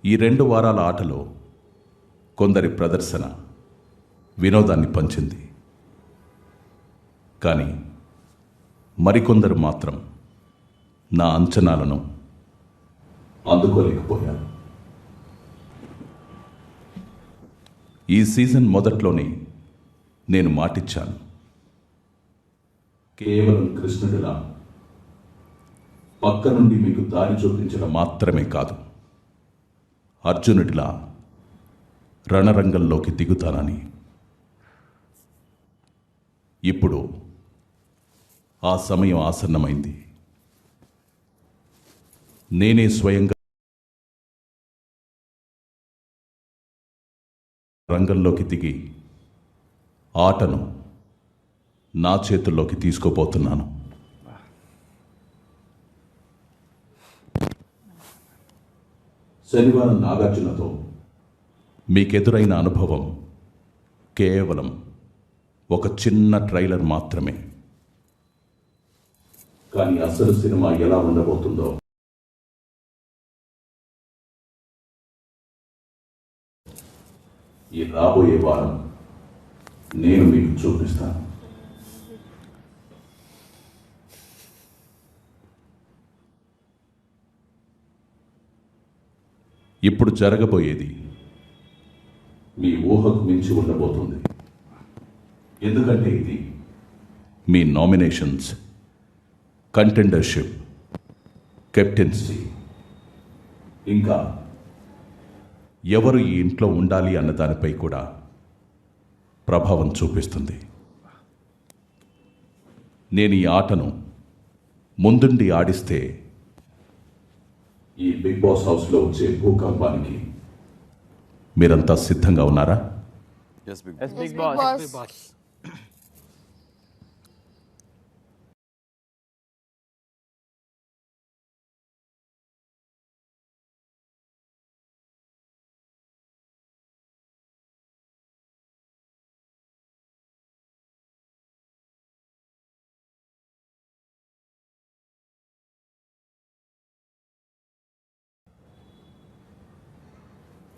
ఈ 2 వారాల ఆటలో కొందరి ప్రదర్శన వినోదాన్ని పంచింది. కానీ మరికొందరు మాత్రం నా అంచనాలను అందుకోలేకపోయారు. ఈ సీజన్ మొదట్లోనే నేను మాటిచ్చాను, కేవలం కృష్ణుడిలా పక్క నుండి మీకు దారి చూపించడం మాత్రమే కాదు, అర్జునుడిలా రణరంగంలోకి దిగుతానని. ఇప్పుడు ఆ సమయం ఆసన్నమైంది. నేనే స్వయంగా రంగంలోకి దిగి ఆటను నా చేతుల్లోకి తీసుకోబోతున్నాను. శనివారం నాగార్జునతో మీకెదురైన అనుభవం కేవలం ఒక చిన్న ట్రైలర్ మాత్రమే. కానీ అసలు సినిమా ఎలా ఉండబోతుందో ఈ రాబోయే వారం నేను మీకు చూపిస్తాను. ఇప్పుడు జరగబోయేది మీ ఊహకు మించి ఉండబోతుంది. ఎందుకంటే ఇది మీ నామినేషన్స్, కంటెండర్షిప్, కెప్టెన్సీ, ఇంకా ఎవరు ఈ ఇంట్లో ఉండాలి అన్న దానిపై కూడా ప్రభావం చూపిస్తుంది. నేను ఈ ఆటను ముందుండి ఆడిస్తే ఈ బిగ్ బాస్ హౌస్లో వచ్చే భూకంపానికి మీరంతా సిద్ధంగా ఉన్నారా? Yes, Big Yes, Boss. Big Boss. Yes, Big Boss.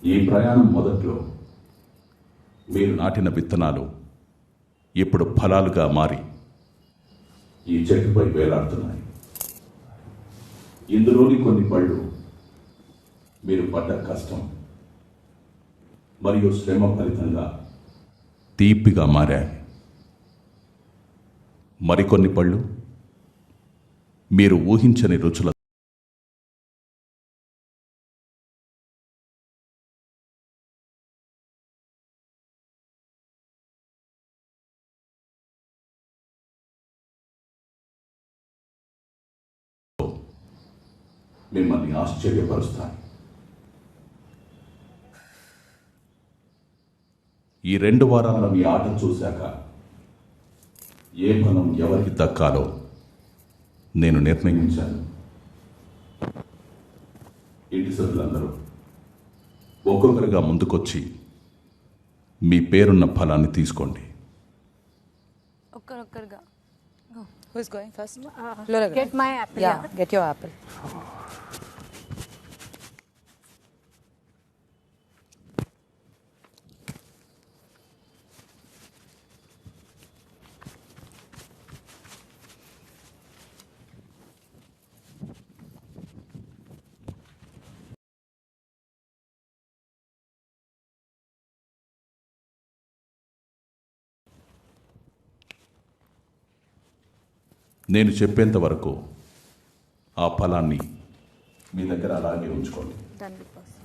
ఈ ప్రయాణం మొదట్లో మీరు నాటిన విత్తనాలు ఇప్పుడు ఫలాలుగా మారి ఈ చెట్టుపై వేలాడుతున్నాయి. ఇందులోని కొన్ని పళ్ళు మీరు పడ్డ కష్టం మరియు శ్రమ ఫలితంగా తీపిగా మారాయి. మరికొన్ని పళ్ళు మీరు ఊహించని రుచుల మిమ్మల్ని ఆశ్చర్యపరుస్తాయి. ఈ 2 వారాల మీ ఆట చూశాక ఏ ఫలం ఎవరికి దక్కాలో నేను నిర్ణయించాను. ఇంటి సభ్యులందరూ ఒక్కొక్కరుగా ముందుకొచ్చి మీ పేరున్న ఫలాన్ని తీసుకోండి. ఒక్కరొక్కరుగా. Who is going first? Get my apple. Yeah, get your apple. నేను చెప్పేంత వరకు ఆ ఫలాన్ని మీ దగ్గర అలాగే ఉంచుకోండి. Done, Big Boss.